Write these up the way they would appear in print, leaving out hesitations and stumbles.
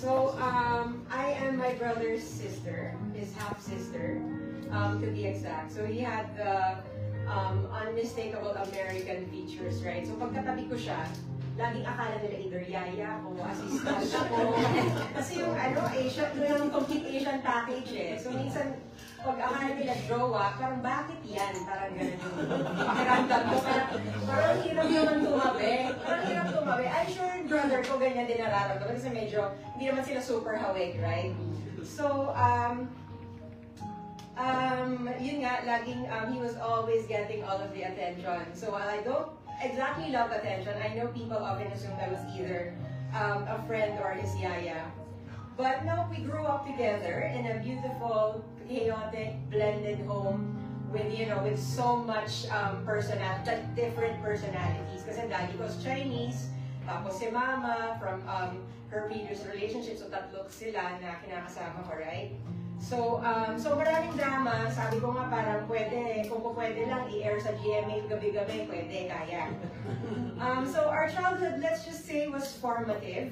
I am my brother's sister, his half-sister, to be exact. So he had the unmistakable American features, right? So pagkatabi ko siya, laging akala nila either yaya ako, assistant ako. Kasi yung Asian, yung complete Asian package eh. So minsan, pag akala nila jowa, parang bakit yan? Parang gano'n yung pakiramdam ko. Parang hirap naman tumabi. I'm sure yung brother ko ganyan din nararamdaman kasi medyo, hindi naman sila super hawig, right? So, yun nga, laging, he was always getting all of the attention. So while I don't exactly love attention, I know people often assume that was either a friend or his yaya. But no, we grew up together in a beautiful, chaotic, blended home with, with so much different personalities. Kasi daddy was Chinese, tapos si mama from her previous relationship, so tatlo sila na kinakasama ko, right? So maraming drama. Sabi ko nga parang pwede, kung pwede lang i-air sa GMA gabi-gabi, pwede, kaya. So our childhood, let's just say, was formative.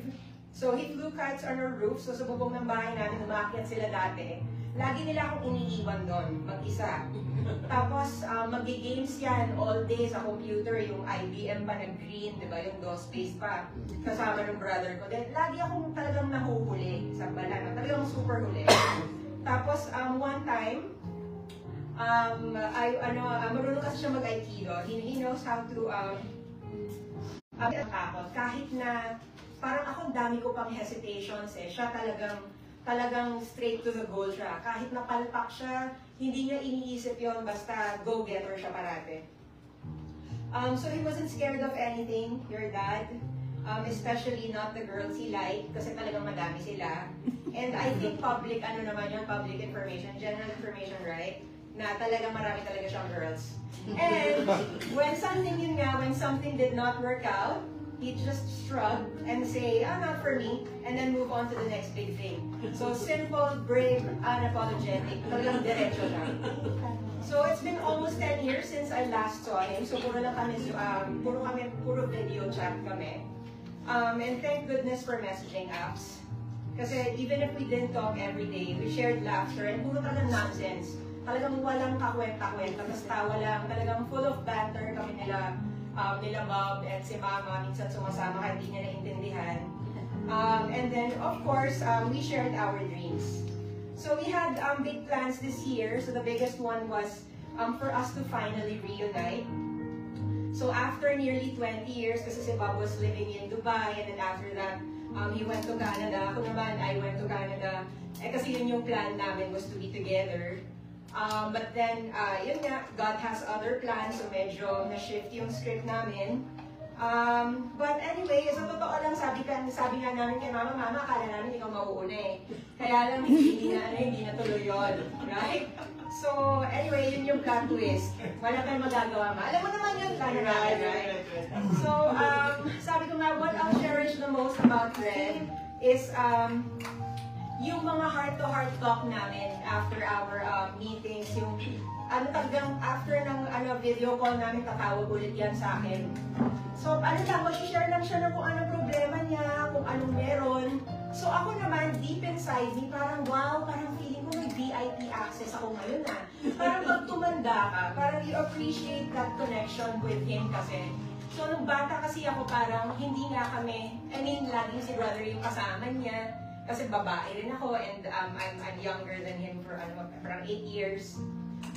So he flew kites on our roof. So sa bubong ng bahay namin, umakyat sila dati. Lagi nila akong iniiwan doon, mag-isa. Tapos mag-games yan all day sa computer, yung IBM pa na green, di ba? Yung DOS-based pa. Kasama ng brother ko. Then lagi akong talagang nahuhuli sa balan. Talagang super huli. Tapos, one time, marunong kasi siya mag-aikido. He knows how to, kahit na, parang ako dami ko pang hesitations eh. Siya talagang straight to the goal siya. Kahit napalpak siya, hindi niya iniisip yon, basta go-getter siya parate. So he wasn't scared of anything, your dad. Especially not the girls he liked, kasi talagang madami sila. And I think public information, general information, right? Na talagang marami talaga siyang girls. And when something did not work out, he'd just shrug and say, not for me, and then move on to the next big thing. So simple, brave, unapologetic, talagang diretso lang. So it's been almost 10 years since I last saw him. So puro video chat kami. And thank goodness for messaging apps. Kasi even if we didn't talk every day, we shared laughter and puro talagang nonsense. Talagang walang kakwenta-kwenta, basta tawa lang. Talagang full of banter kami nila Bob and si Mama. Minsan sumasama kahit hindi niya naintindihan. And then, of course, we shared our dreams. So we had big plans this year. So the biggest one was for us to finally reunite. So after nearly 20 years, kasi si Bob was living in Dubai, and then after that, he went to Canada. Ako naman, I went to Canada. Kasi yun yung plan namin, was to be together. But then, yun nga, God has other plans, so medyo na-shift yung script namin. But anyway, sa totoo lang, sabi nga namin kay Mama, akala namin ikaw mauuna eh. Kaya lang, hindi na tuloy yun. Right? So, anyway, yun yung plot twist. Wala tayong magagawa ma. Alam mo naman yun, right? So, sabi ko nga, what I'll cherish the most about Red is yung mga heart-to-heart talk namin after our meetings, yung talagang after ng video call namin, tatawag ulit yan sa akin. So, share lang siya ng kung anong problema niya, kung anong meron. So, ako naman, deep inside me, parang wow, parang feeling ko may VIP access ako ngayon na. Parang pag tumanda ka, parang you appreciate that connection with him kasi. So, nung bata kasi ako, parang hindi nga kami, laging si brother yung kasama niya. Kasi babae rin ako and I'm younger than him for parang 8 years.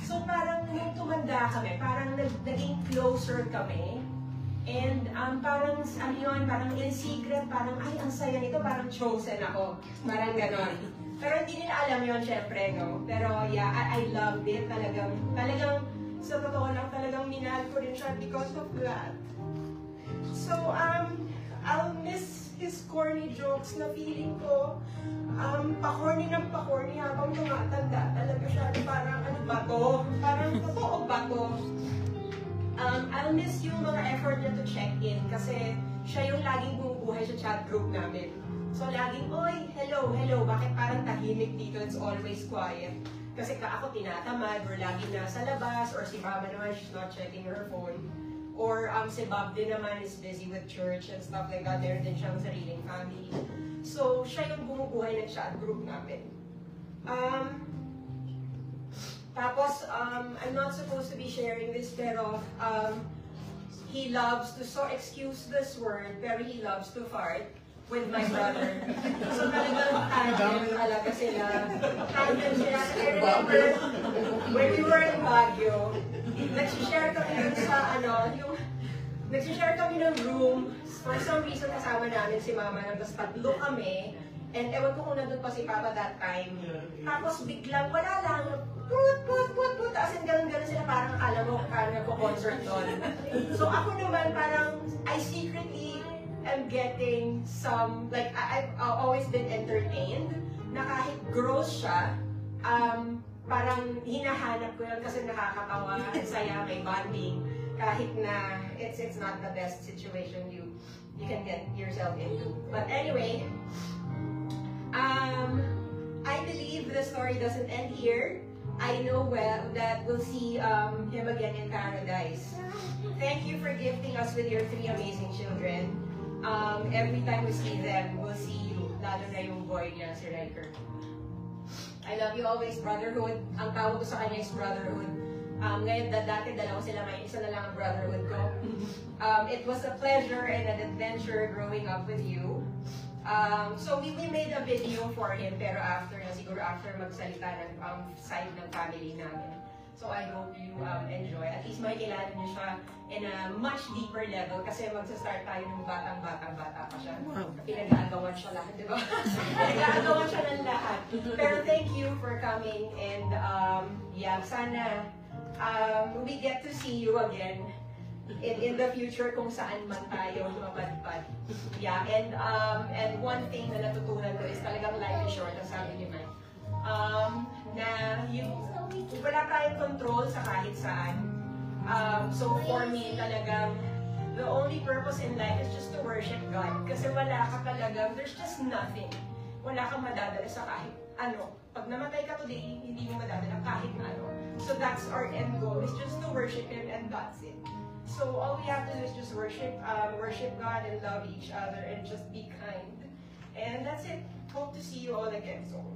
So parang nung tumanda kami, parang naging closer kami. And parang parang in secret, parang ay ang saya nito, parang chosen ako. Parang ganon. Pero hindi nila alam yun syempre, no? Pero yeah, I loved it talagang sa totoo lang talagang minahal ko rin siya because of that. So I'll miss his corny jokes na feeling ko, pa-corny habang tumatanda talaga siya, parang ano ba to? Parang totoo ba to? I'll miss yung mga effort niya to check in kasi siya yung laging bumubuhay sa chat group namin. So laging, oy, hello, bakit parang tahimik dito, it's always quiet. Kasi ako tinatamad, or laging nasa labas, or si Mama naman, she's not checking her phone. Or si Bob din naman is busy with church and stuff like that. Meron din siyang sariling family. So, siya yung bumubuhay ng chat group namin. Tapos, I'm not supposed to be sharing this, pero he loves to, so excuse this word, pero he loves to fart with my brother. So talagang tandem talaga sila. Tandem sila. I remember, when we were in Baguio, nagsishare kami dun sa, nagsishare kami ng room. For some reason, kasama namin si Mama, tapos tatlo kami. And ewan ko kung nandun pa si Papa that time. Tapos biglang wala lang, put, as in ganun-ganun sila, parang akala mo parang nagko-concert doon. So ako naman parang, I secretly am getting some, like, I've always been entertained, na kahit gross siya, parang hinahanap ko yun kasi nakakatawa, saya, may bonding, kahit na it's not the best situation you can get yourself into. But anyway, I believe the story doesn't end here. I know well that we'll see him again in paradise. Thank you for gifting us with your 3 amazing children. Every time we see them, we'll see you. Lalo na yung boy niya, si Riker. I love you always, brotherhood. Ang tawag ko sa kanya is brotherhood. Ngayon, dati dalawa sila, may isa na lang ang brotherhood ko. It was a pleasure and an adventure growing up with you. So we made a video for him, pero siguro after magsalita ng side ng family namin. So I hope you enjoy. At least makikilala niyo siya in a much deeper level kasi magsa-start tayo ng bata pa siya. Wow. Pinag-aagawan siya lahat, di ba? Pinag-aagawan siya ng lahat. Pero thank you for coming and yeah, sana we get to see you again in the future kung saan man tayo mapadpad. Yeah, and one thing na natutunan ko is talagang life is short, ang sabi ni Mike. Na wala tayong control sa kahit saan. So for me, talagang the only purpose in life is just to worship God. Kasi wala ka talagang, there's just nothing. Wala kang madadala sa kahit ano. Pag namatay ka today, hindi mo madadala kahit ano. So that's our end goal, is just to worship Him, and that's it. So all we have to do is just worship God and love each other and just be kind. And that's it. Hope to see you all again soon.